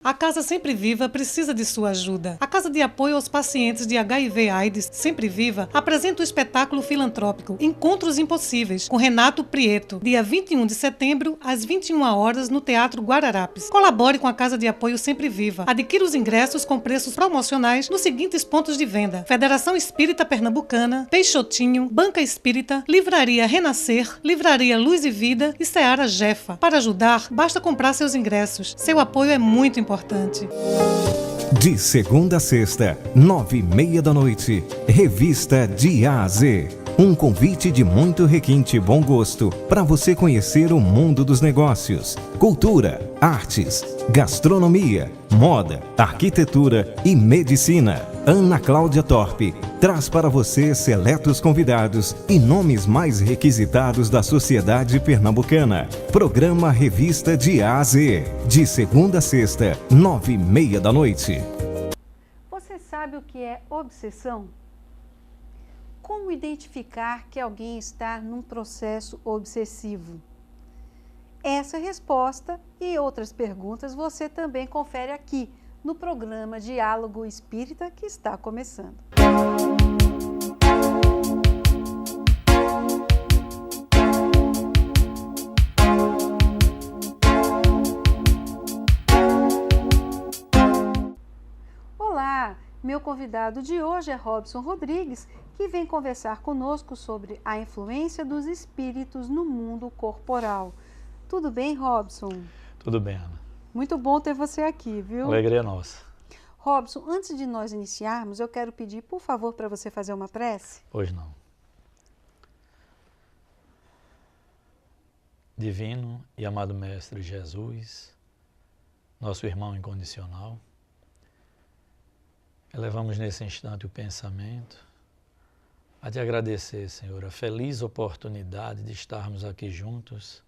A Casa Sempre Viva precisa de sua ajuda. A Casa de Apoio aos Pacientes de HIV/AIDS Sempre Viva apresenta o espetáculo filantrópico Encontros Impossíveis, com Renato Prieto, dia 21 de setembro, às 21 horas, no Teatro Guararapes. Colabore com a Casa de Apoio Sempre Viva. Adquira os ingressos com preços promocionais nos seguintes pontos de venda: Federação Espírita Pernambucana, Peixotinho, Banca Espírita, Livraria Renascer, Livraria Luz e Vida e Seara Jefa. Para ajudar, basta comprar seus ingressos. Seu apoio é muito importante. De segunda a sexta, 9h30 da noite, Revista de A a Z. Um convite de muito requinte e bom gosto para você conhecer o mundo dos negócios, cultura, artes, gastronomia, moda, arquitetura e medicina. Ana Cláudia Torpe traz para você seletos convidados e nomes mais requisitados da sociedade pernambucana. Programa Revista de A a Z, de segunda a sexta, 9h30 da noite. Você sabe o que é obsessão? Como identificar que alguém está num processo obsessivo? Essa resposta e outras perguntas você também confere aqui no programa Diálogo Espírita, que está começando. Olá, meu convidado de hoje é Robson Rodrigues, que vem conversar conosco sobre a influência dos espíritos no mundo corporal. Tudo bem, Robson? Tudo bem, Ana. Muito bom ter você aqui, viu? Alegria nossa. Robson, antes de nós iniciarmos, eu quero pedir, por favor, para você fazer uma prece. Pois não. Divino e amado Mestre Jesus, nosso irmão incondicional, elevamos nesse instante o pensamento a te agradecer, Senhor, a feliz oportunidade de estarmos aqui juntos,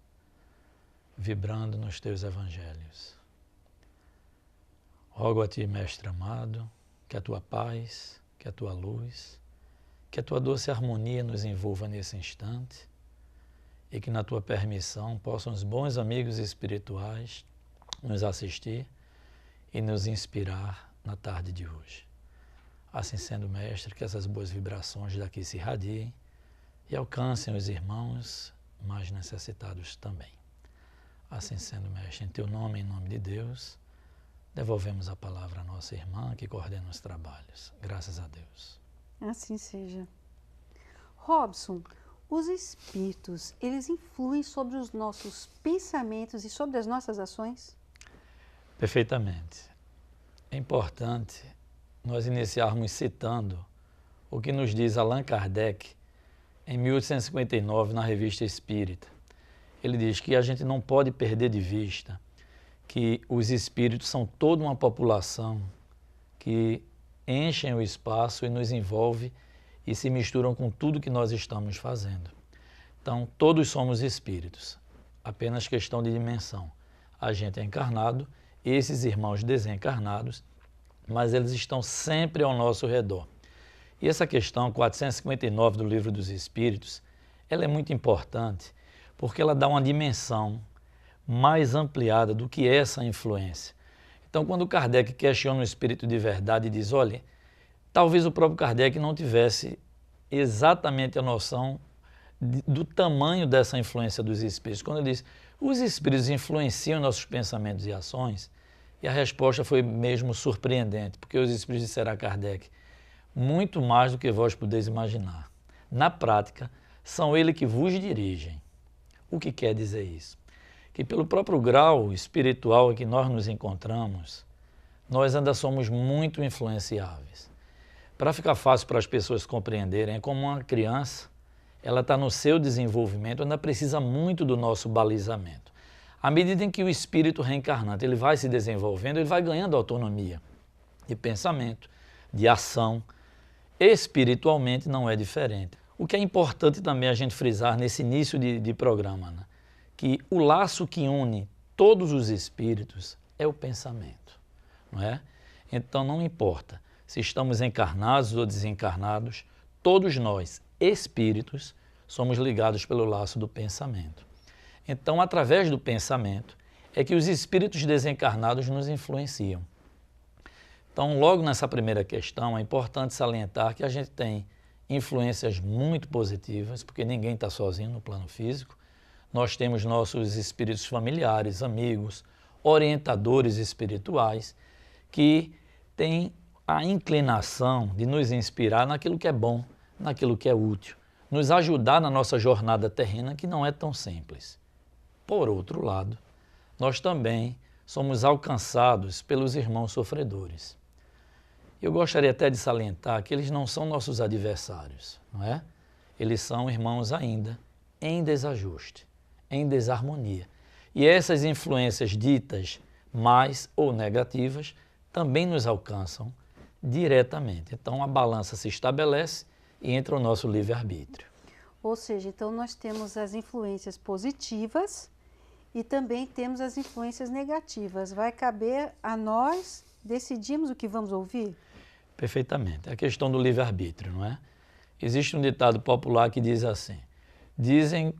vibrando nos teus evangelhos. Rogo a ti, Mestre amado, que a tua paz, que a tua luz, que a tua doce harmonia nos envolva nesse instante e que na tua permissão possam os bons amigos espirituais nos assistir e nos inspirar na tarde de hoje. Assim sendo, Mestre, que essas boas vibrações daqui se irradiem e alcancem os irmãos mais necessitados também. Assim sendo, Mestre, em teu nome, em nome de Deus, devolvemos a palavra à nossa irmã que coordena os trabalhos. Graças a Deus. Assim seja. Robson, os espíritos, eles influem sobre os nossos pensamentos e sobre as nossas ações? Perfeitamente. É importante nós iniciarmos citando o que nos diz Allan Kardec em 1859 na Revista Espírita. Ele diz que a gente não pode perder de vista que os espíritos são toda uma população que enchem o espaço e nos envolve e se misturam com tudo que nós estamos fazendo. Então, todos somos espíritos, apenas questão de dimensão. A gente é encarnado, esses irmãos desencarnados, mas eles estão sempre ao nosso redor. E essa questão 459 do Livro dos Espíritos, ela é muito importante porque ela dá uma dimensão mais ampliada do que essa influência. Então, quando Kardec questiona o espírito de verdade e diz, olha, talvez o próprio Kardec não tivesse exatamente a noção do tamanho dessa influência dos espíritos. Quando ele diz, os espíritos influenciam nossos pensamentos e ações, e a resposta foi mesmo surpreendente, porque os espíritos disseram a Kardec, muito mais do que vós podeis imaginar. Na prática, são eles que vos dirigem. O que quer dizer isso? Que pelo próprio grau espiritual em que nós nos encontramos, nós ainda somos muito influenciáveis. Para ficar fácil para as pessoas compreenderem, é como uma criança, ela está no seu desenvolvimento, ainda precisa muito do nosso balizamento. À medida em que o espírito reencarnante ele vai se desenvolvendo, ele vai ganhando autonomia de pensamento, de ação. Espiritualmente não é diferente. O que é importante também a gente frisar nesse início de programa, né? Que o laço que une todos os espíritos é o pensamento, não é? Então não importa se estamos encarnados ou desencarnados, todos nós, espíritos, somos ligados pelo laço do pensamento. Então, através do pensamento, é que os espíritos desencarnados nos influenciam. Então, logo nessa primeira questão, é importante salientar que a gente tem influências muito positivas, porque ninguém está sozinho no plano físico. Nós temos nossos espíritos familiares, amigos, orientadores espirituais, que têm a inclinação de nos inspirar naquilo que é bom, naquilo que é útil, nos ajudar na nossa jornada terrena, que não é tão simples. Por outro lado, nós também somos alcançados pelos irmãos sofredores. Eu gostaria até de salientar que eles não são nossos adversários, não é? Eles são irmãos ainda em desajuste, em desarmonia. E essas influências ditas mais ou negativas também nos alcançam diretamente. Então a balança se estabelece e entra o nosso livre-arbítrio. Ou seja, então nós temos as influências positivas e também temos as influências negativas. Vai caber a nós decidirmos o que vamos ouvir? Perfeitamente. É a questão do livre-arbítrio, não é? Existe um ditado popular que diz assim: dizem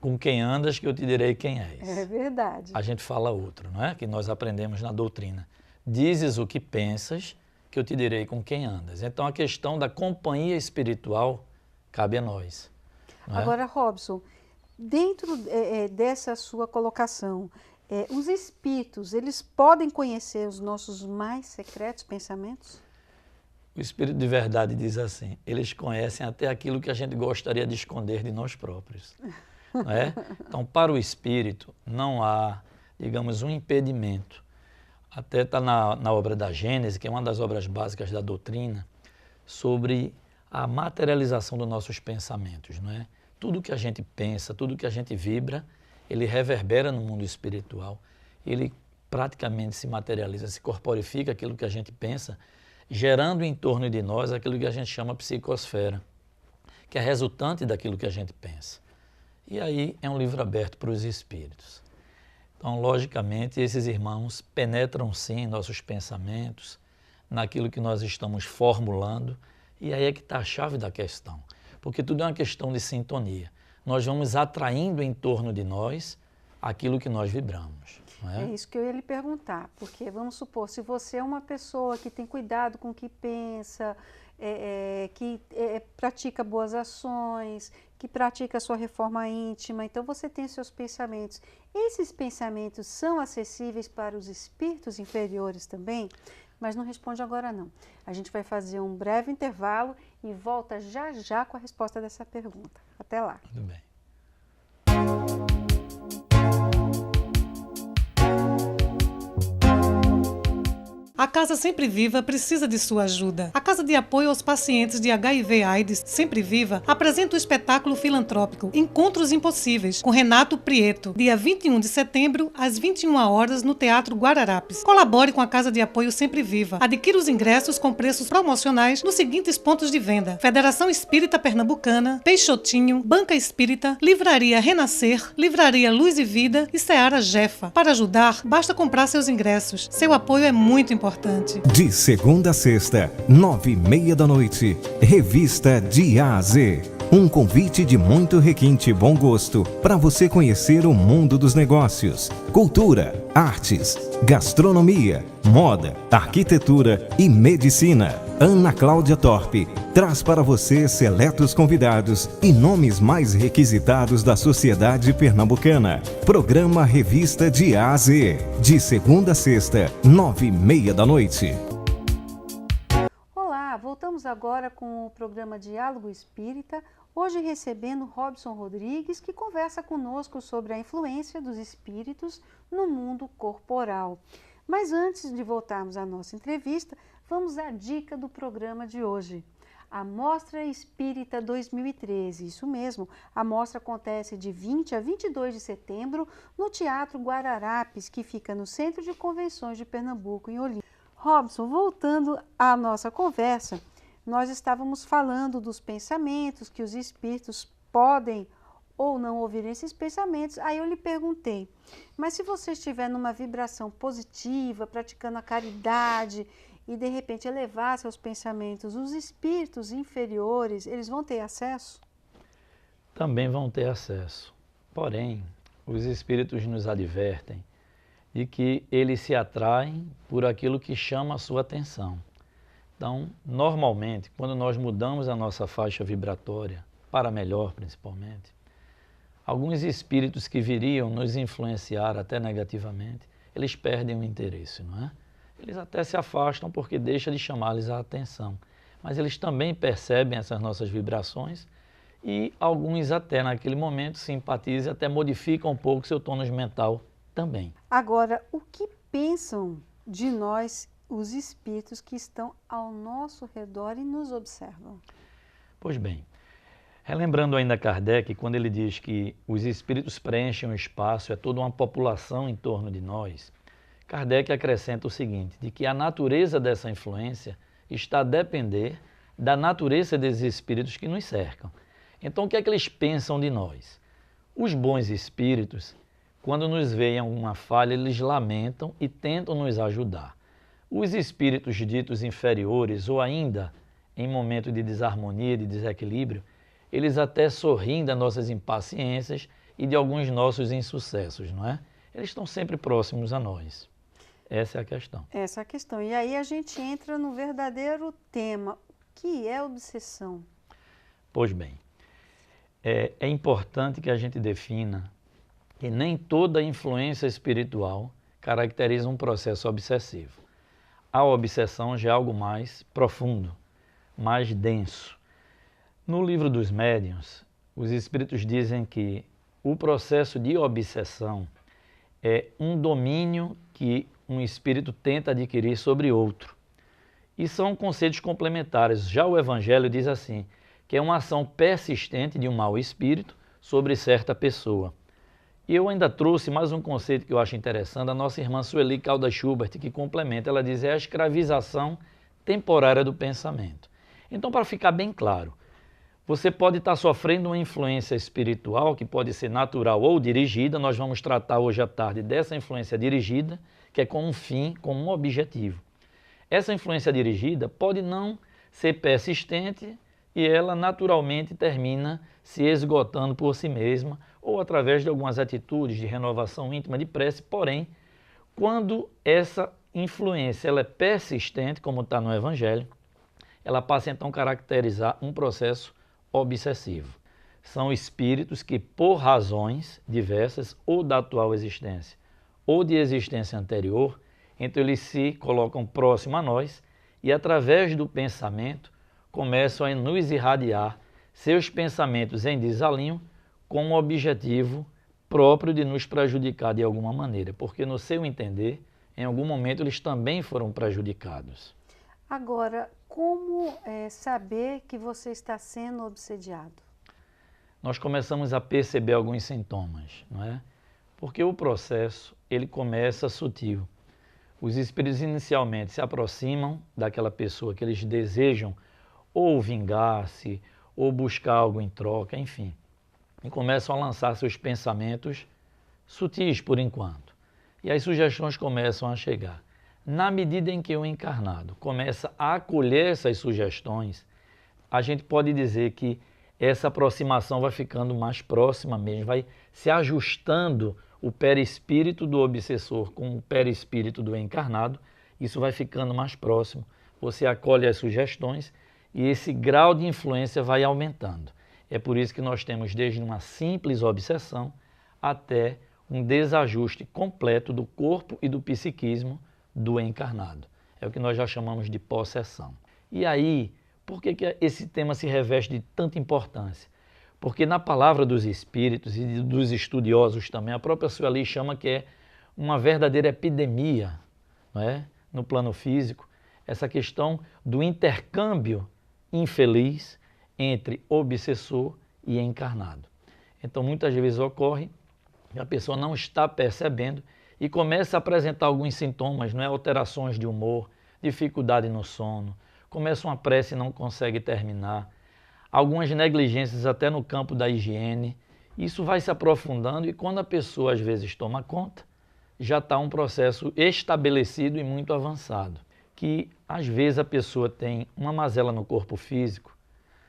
com quem andas que eu te direi quem és. É verdade. A gente fala outro, não é? Que nós aprendemos na doutrina. Dizes o que pensas que eu te direi com quem andas. Então a questão da companhia espiritual cabe a nós. Não é? Agora, Robson, dentro dessa sua colocação, os espíritos, eles podem conhecer os nossos mais secretos pensamentos? O Espírito de Verdade diz assim: eles conhecem até aquilo que a gente gostaria de esconder de nós próprios. Não é? Então, para o Espírito, não há, digamos, um impedimento. Até está na obra da Gênese, que é uma das obras básicas da doutrina, sobre a materialização dos nossos pensamentos. Não é? Tudo que a gente pensa, tudo que a gente vibra, ele reverbera no mundo espiritual. Ele praticamente se materializa, se corporifica aquilo que a gente pensa, gerando em torno de nós aquilo que a gente chama psicosfera, que é resultante daquilo que a gente pensa. E aí é um livro aberto para os espíritos. Então, logicamente, esses irmãos penetram sim em nossos pensamentos, naquilo que nós estamos formulando, e aí é que está a chave da questão, porque tudo é uma questão de sintonia. Nós vamos atraindo em torno de nós aquilo que nós vibramos. É isso que eu ia lhe perguntar, porque vamos supor, se você é uma pessoa que tem cuidado com o que pensa, que pratica boas ações, que pratica a sua reforma íntima, então você tem seus pensamentos. Esses pensamentos são acessíveis para os espíritos inferiores também? Mas não responde agora não. A gente vai fazer um breve intervalo e volta já já com a resposta dessa pergunta. Até lá. Tudo bem. A Casa Sempre Viva precisa de sua ajuda. A Casa de Apoio aos Pacientes de HIV/AIDS Sempre Viva apresenta o espetáculo filantrópico Encontros Impossíveis, com Renato Prieto, dia 21 de setembro, às 21 horas, no Teatro Guararapes. Colabore com a Casa de Apoio Sempre Viva. Adquira os ingressos com preços promocionais nos seguintes pontos de venda: Federação Espírita Pernambucana, Peixotinho, Banca Espírita, Livraria Renascer, Livraria Luz e Vida e Seara Jefa. Para ajudar, basta comprar seus ingressos. Seu apoio é muito importante. De segunda a sexta, 9h30 da noite, Revista de A a Z. Um convite de muito requinte e bom gosto para você conhecer o mundo dos negócios, cultura, artes, gastronomia, moda, arquitetura e medicina. Ana Cláudia Torpe traz para você seletos convidados e nomes mais requisitados da sociedade pernambucana. Programa Revista de A a Z, de segunda a sexta, 9h30 da noite. Olá, voltamos agora com o programa Diálogo Espírita, hoje recebendo Robson Rodrigues, que conversa conosco sobre a influência dos espíritos no mundo corporal. Mas antes de voltarmos à nossa entrevista, vamos à dica do programa de hoje. A Mostra Espírita 2013, isso mesmo, a mostra acontece de 20 a 22 de setembro no Teatro Guararapes, que fica no Centro de Convenções de Pernambuco, em Olinda. Robson, voltando à nossa conversa, nós estávamos falando dos pensamentos, que os espíritos podem ou não ouvir esses pensamentos. Aí eu lhe perguntei, mas se você estiver numa vibração positiva, praticando a caridade e de repente elevar seus pensamentos, os espíritos inferiores, eles vão ter acesso? Também vão ter acesso. Porém, os espíritos nos advertem de que eles se atraem por aquilo que chama a sua atenção. Então, normalmente, quando nós mudamos a nossa faixa vibratória, para melhor principalmente, alguns espíritos que viriam nos influenciar até negativamente, eles perdem o interesse, não é? Eles até se afastam porque deixa de chamar-lhes a atenção. Mas eles também percebem essas nossas vibrações e alguns até naquele momento simpatizam e até modificam um pouco seu tônus mental também. Agora, o que pensam de nós os espíritos que estão ao nosso redor e nos observam? Pois bem, relembrando ainda Kardec, quando ele diz que os espíritos preenchem o espaço, é toda uma população em torno de nós, Kardec acrescenta o seguinte, de que a natureza dessa influência está a depender da natureza desses espíritos que nos cercam. Então, o que é que eles pensam de nós? Os bons espíritos, quando nos veem alguma falha, eles lamentam e tentam nos ajudar. Os espíritos ditos inferiores, ou ainda em momento de desarmonia, de desequilíbrio, eles até sorriem das nossas impaciências e de alguns nossos insucessos, não é? Eles estão sempre próximos a nós. Essa é a questão. Essa é a questão. E aí a gente entra no verdadeiro tema. O que é obsessão? Pois bem, é importante que a gente defina que nem toda influência espiritual caracteriza um processo obsessivo. A obsessão já é algo mais profundo, mais denso. No livro dos médiuns, os espíritos dizem que o processo de obsessão é um domínio que um espírito tenta adquirir sobre outro. E são conceitos complementares. Já o Evangelho diz assim, que é uma ação persistente de um mau espírito sobre certa pessoa. E eu ainda trouxe mais um conceito que eu acho interessante, a nossa irmã Sueli Caldas Schubert, que complementa, ela diz, é a escravização temporária do pensamento. Então, para ficar bem claro, você pode estar sofrendo uma influência espiritual, que pode ser natural ou dirigida, nós vamos tratar hoje à tarde dessa influência dirigida, que é com um fim, com um objetivo. Essa influência dirigida pode não ser persistente e ela naturalmente termina se esgotando por si mesma ou através de algumas atitudes de renovação íntima de prece, porém, quando essa influência ela é persistente, como está no Evangelho, ela passa então a caracterizar um processo obsessivo. São espíritos que, por razões diversas, ou da atual existência, ou de existência anterior, então eles se colocam próximo a nós e, através do pensamento, começam a nos irradiar seus pensamentos em desalinho com o objetivo próprio de nos prejudicar de alguma maneira, porque, no seu entender, em algum momento eles também foram prejudicados. Agora, como saber que você está sendo obsediado? Nós começamos a perceber alguns sintomas, não é? Porque o processo, ele começa sutil. Os espíritos inicialmente se aproximam daquela pessoa que eles desejam ou vingar-se, ou buscar algo em troca, enfim. E começam a lançar seus pensamentos sutis por enquanto. E as sugestões começam a chegar. Na medida em que o encarnado começa a acolher essas sugestões, a gente pode dizer que essa aproximação vai ficando mais próxima mesmo, vai se ajustando o perispírito do obsessor com o perispírito do encarnado, isso vai ficando mais próximo. Você acolhe as sugestões e esse grau de influência vai aumentando. É por isso que nós temos desde uma simples obsessão até um desajuste completo do corpo e do psiquismo do encarnado. É o que nós já chamamos de possessão. E aí, por que esse tema se reveste de tanta importância? Porque na palavra dos espíritos e dos estudiosos também, a própria Sueli chama que é uma verdadeira epidemia, não é? No plano físico, essa questão do intercâmbio infeliz entre obsessor e encarnado. Então, muitas vezes ocorre que a pessoa não está percebendo e começa a apresentar alguns sintomas, não é? Alterações de humor, dificuldade no sono, começa uma prece e não consegue terminar, algumas negligências até no campo da higiene. Isso vai se aprofundando e quando a pessoa às vezes toma conta, já está um processo estabelecido e muito avançado, que às vezes a pessoa tem uma mazela no corpo físico,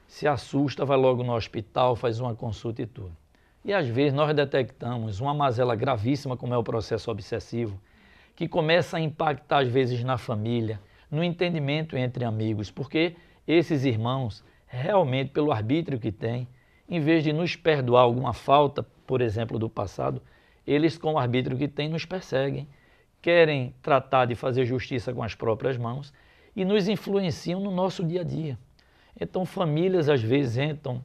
se assusta, vai logo no hospital, faz uma consulta e tudo. E às vezes nós detectamos uma mazela gravíssima, como é o processo obsessivo, que começa a impactar às vezes na família, no entendimento entre amigos, porque esses irmãos, realmente pelo arbítrio que têm, em vez de nos perdoar alguma falta, por exemplo, do passado, eles com o arbítrio que têm nos perseguem, querem tratar de fazer justiça com as próprias mãos e nos influenciam no nosso dia a dia. Então famílias às vezes entram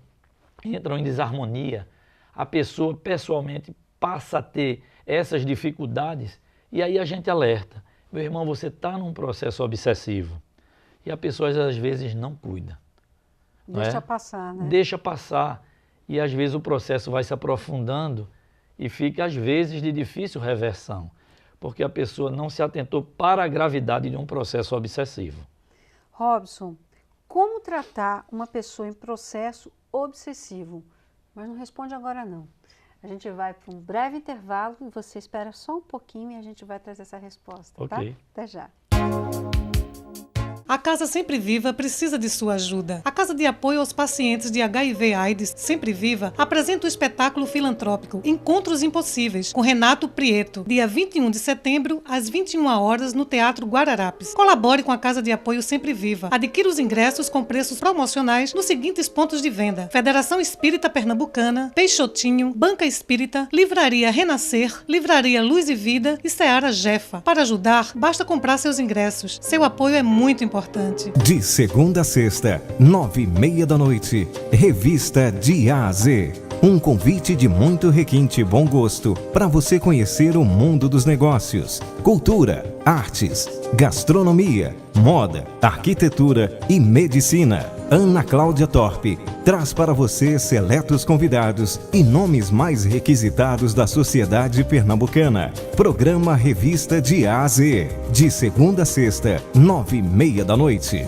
em desarmonia, a pessoa pessoalmente passa a ter essas dificuldades e aí a gente alerta. Meu irmão, você está num processo obsessivo e a pessoa às vezes não cuida. Deixa passar, né? Deixa passar e às vezes o processo vai se aprofundando e fica às vezes de difícil reversão, porque a pessoa não se atentou para a gravidade de um processo obsessivo. Robson, como tratar uma pessoa em processo obsessivo? Mas não responde agora não. A gente vai para um breve intervalo e você espera só um pouquinho e a gente vai trazer essa resposta, tá? Até já. A Casa Sempre Viva precisa de sua ajuda. A Casa de Apoio aos Pacientes de HIV/AIDS Sempre Viva apresenta o espetáculo filantrópico Encontros Impossíveis, com Renato Prieto, dia 21 de setembro, às 21 horas, no Teatro Guararapes. Colabore com a Casa de Apoio Sempre Viva. Adquira os ingressos com preços promocionais nos seguintes pontos de venda: Federação Espírita Pernambucana, Peixotinho, Banca Espírita, Livraria Renascer, Livraria Luz e Vida e Seara Jefa. Para ajudar, basta comprar seus ingressos. Seu apoio é muito importante. De segunda a sexta, 9h30, Revista de A a Z. Um convite de muito requinte e bom gosto para você conhecer o mundo dos negócios, cultura, artes, gastronomia, moda, arquitetura e medicina. Ana Cláudia Torpe traz para você seletos convidados e nomes mais requisitados da sociedade pernambucana. Programa Revista de A a Z, de segunda a sexta, 9h30.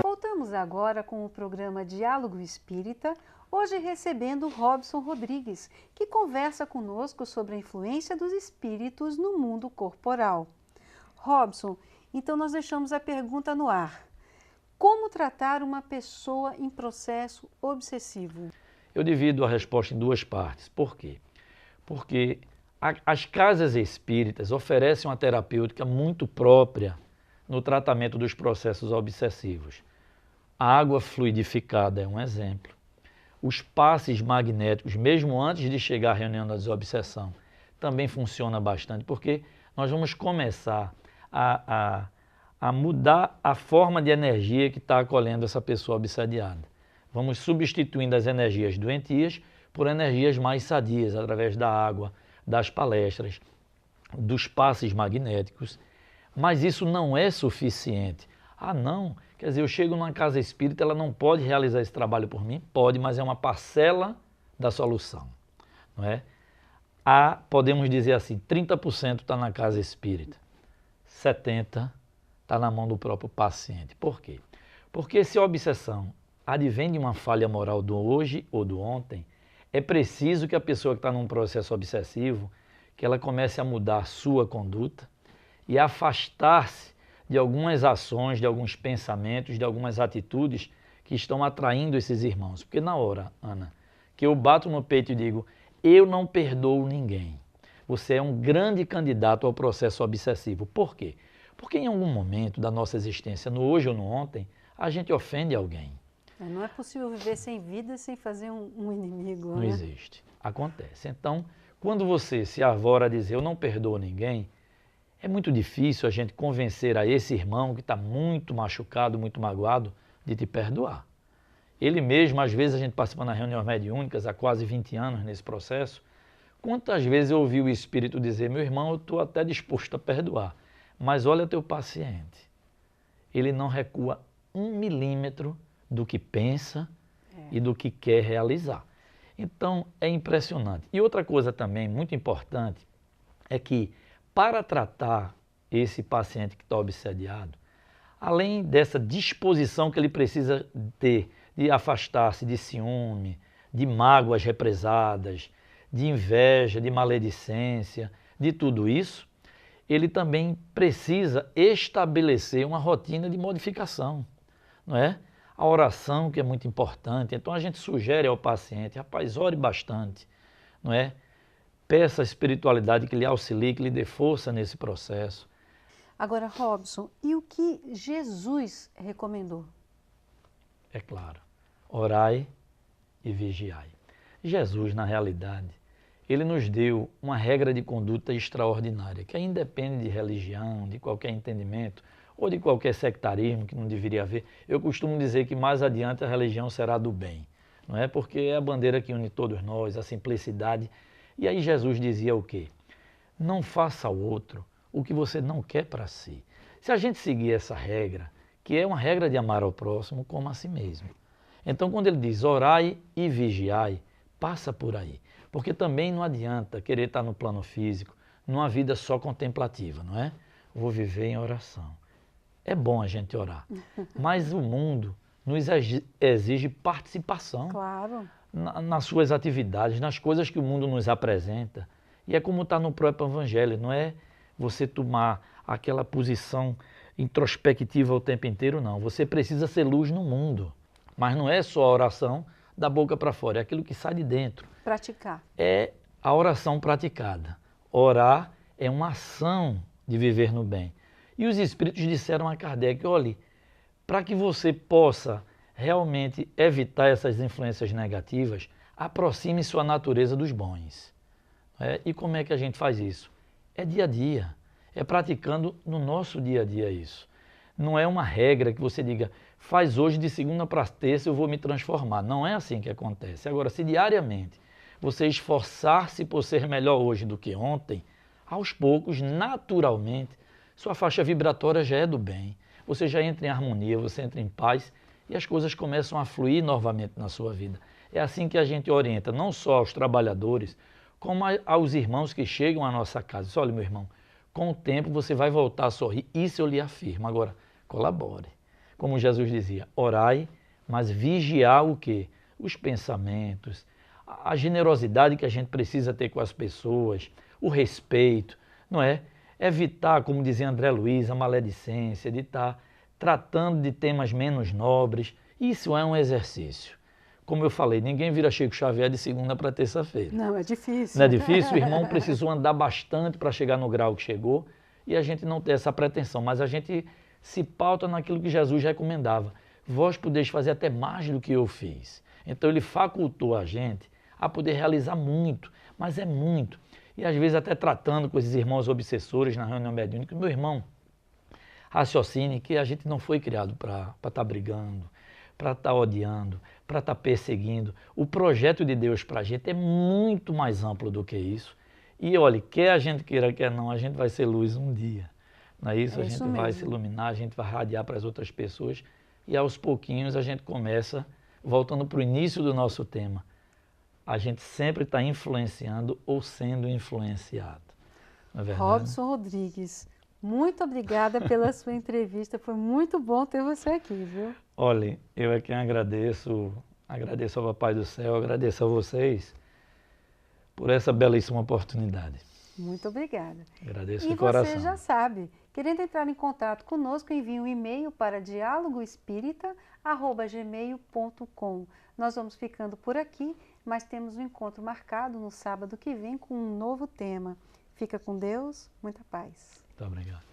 Voltamos agora com o programa Diálogo Espírita, hoje recebendo Robson Rodrigues, que conversa conosco sobre a influência dos espíritos no mundo corporal. Robson, então nós deixamos a pergunta no ar. Como tratar uma pessoa em processo obsessivo? Eu divido a resposta em duas partes. Por quê? Porque as casas espíritas oferecem uma terapêutica muito própria no tratamento dos processos obsessivos. A água fluidificada é um exemplo. Os passes magnéticos, mesmo antes de chegar à reunião da desobsessão, também funciona bastante, porque nós vamos começar a mudar a forma de energia que está acolhendo essa pessoa obsediada. Vamos substituindo as energias doentias por energias mais sadias, através da água, das palestras, dos passes magnéticos. Mas isso não é suficiente. Ah, não, quer dizer, eu chego numa casa espírita, ela não pode realizar esse trabalho por mim? Pode, mas é uma parcela da solução, não é? Podemos dizer assim, 30% está na casa espírita, 70% está na mão do próprio paciente. Por quê? Porque se a obsessão advém de uma falha moral do hoje ou do ontem, é preciso que a pessoa que está num processo obsessivo, que ela comece a mudar a sua conduta e afastar-se de algumas ações, de alguns pensamentos, de algumas atitudes que estão atraindo esses irmãos. Porque na hora, Ana, que eu bato no peito e digo, eu não perdoo ninguém, você é um grande candidato ao processo obsessivo. Por quê? Porque em algum momento da nossa existência, no hoje ou no ontem, a gente ofende alguém. Não é possível viver sem vida sem fazer um inimigo, Não existe. Acontece. Então, quando você se arvora a dizer eu não perdoo ninguém, é muito difícil a gente convencer a esse irmão que está muito machucado, muito magoado, de te perdoar. Ele mesmo, às vezes a gente participa nas reuniões mediúnicas há quase 20 anos nesse processo, quantas vezes eu ouvi o espírito dizer, meu irmão, eu estou até disposto a perdoar, mas olha teu paciente, ele não recua 1 milímetro do que pensa e do que quer realizar. Então, é impressionante. E outra coisa também muito importante é que, para tratar esse paciente que está obsediado, além dessa disposição que ele precisa ter de afastar-se de ciúme, de mágoas represadas, de inveja, de maledicência, de tudo isso, ele também precisa estabelecer uma rotina de modificação, não é? A oração, que é muito importante. Então a gente sugere ao paciente, rapaz, ore bastante, não é? Peça a espiritualidade que lhe auxilie, que lhe dê força nesse processo. Agora, Robson, e o que Jesus recomendou? É claro, orai e vigiai. Jesus, na realidade, ele nos deu uma regra de conduta extraordinária, que aí independe de religião, de qualquer entendimento, ou de qualquer sectarismo que não deveria haver. Eu costumo dizer que mais adiante a religião será do bem, não é? Porque é a bandeira que une todos nós, a simplicidade. E aí Jesus dizia o quê? Não faça ao outro o que você não quer para si. Se a gente seguir essa regra, que é uma regra de amar ao próximo como a si mesmo. Então, quando ele diz orai e vigiai, passa por aí. Porque também não adianta querer estar no plano físico, numa vida só contemplativa, não é? Vou viver em oração. É bom a gente orar, mas o mundo nos exige participação. Claro. Nas suas atividades, nas coisas que o mundo nos apresenta. E é como está no próprio Evangelho, não é você tomar aquela posição introspectiva o tempo inteiro, não. Você precisa ser luz no mundo, mas não é só a oração da boca para fora, é aquilo que sai de dentro. Praticar. É a oração praticada. Orar é uma ação de viver no bem. E os espíritos disseram a Kardec, olhe, para que você possa realmente evitar essas influências negativas, aproxime sua natureza dos bons. E como é que a gente faz isso? É dia a dia, é praticando no nosso dia a dia isso. Não é uma regra que você diga, faz hoje de segunda para terça eu vou me transformar. Não é assim que acontece. Agora, se diariamente você esforçar-se por ser melhor hoje do que ontem, aos poucos, naturalmente, sua faixa vibratória já é do bem. Você já entra em harmonia, você entra em paz e as coisas começam a fluir novamente na sua vida. É assim que a gente orienta, não só aos trabalhadores, como aos irmãos que chegam à nossa casa. Diz, olha, meu irmão, com o tempo você vai voltar a sorrir. Isso eu lhe afirmo. Agora, colabore. Como Jesus dizia, orai, mas vigiar o quê? Os pensamentos, a generosidade que a gente precisa ter com as pessoas, o respeito, não é? Evitar, como dizia André Luiz, a maledicência, de estar tratando de temas menos nobres. Isso é um exercício. Como eu falei, ninguém vira Chico Xavier de segunda para terça-feira. Não, é difícil. Não é difícil? O irmão precisou andar bastante para chegar no grau que chegou e a gente não tem essa pretensão, mas a gente se pauta naquilo que Jesus recomendava. Vós podeis fazer até mais do que eu fiz. Então ele facultou a gente a poder realizar muito, mas é muito. E às vezes até tratando com esses irmãos obsessores na reunião mediúnica, meu irmão, raciocine que a gente não foi criado para estar brigando, para estar odiando, para estar perseguindo. O projeto de Deus para a gente é muito mais amplo do que isso. E olha, quer a gente queira, quer não, a gente vai ser luz um dia. Não é isso? A gente vai se iluminar, a gente vai radiar para as outras pessoas e aos pouquinhos a gente começa, voltando para o início do nosso tema, a gente sempre está influenciando ou sendo influenciado. Não é verdade? Robson Rodrigues, muito obrigada pela sua entrevista, foi muito bom ter você aqui, viu? Olha, eu é quem agradeço ao Papai do Céu, agradeço a vocês por essa belíssima oportunidade. Muito obrigada. Agradeço de coração. E você já sabe, querendo entrar em contato conosco, envie um e-mail para dialogoespírita@gmail.com. Nós vamos ficando por aqui, mas temos um encontro marcado no sábado que vem com um novo tema. Fica com Deus, muita paz. Muito obrigado.